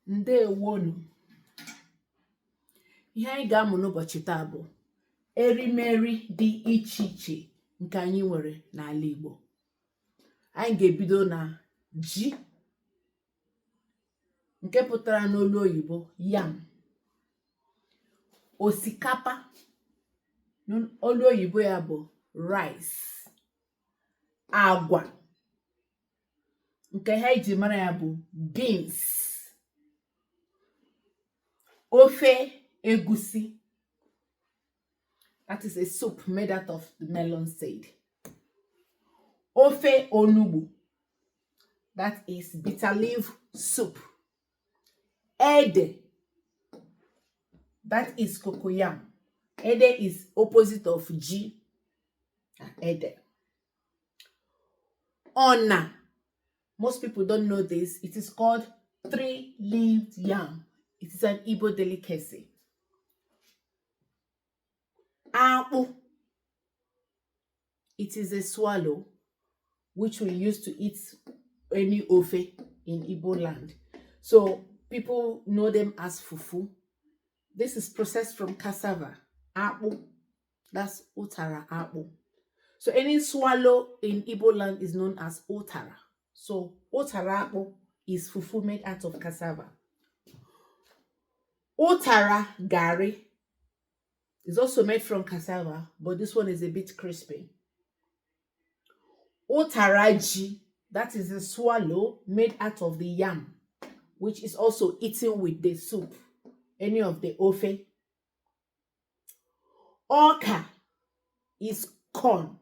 Ndewonu. Ihe anyị ga-amụ n'ụbọchị taa bụ erimeri dị iche iche nke anyị nwere n'ala Igbo. Anyị ga-ebido na ji, nke pụtara n'olu oyibo yam. Osikapa, olu oyibo ya bụ rice. Agwa, nke ha eji mara ya bụ beans. Ofe egusi, that is a soup made out of the melon seed. Ofe onugbu, that is bitter leaf soup. Ede, that is cocoyam. Ede is opposite of ji and ede. Ona, most people don't know this. It is called three-leaved yam. It is an Igbo delicacy. Akpu, it is a swallow which we use to eat any ofe in Igbo land. So people know them as fufu. This is processed from cassava. Akpu, that's utara akpu. So any swallow in Igbo land is known as utara. So utara akpu is fufu made out of cassava. Utara gari is also made from cassava, but this one is a bit crispy. Utara ji, that is a swallow made out of the yam, which is also eaten with the soup, any of the ofe. Oka is corn.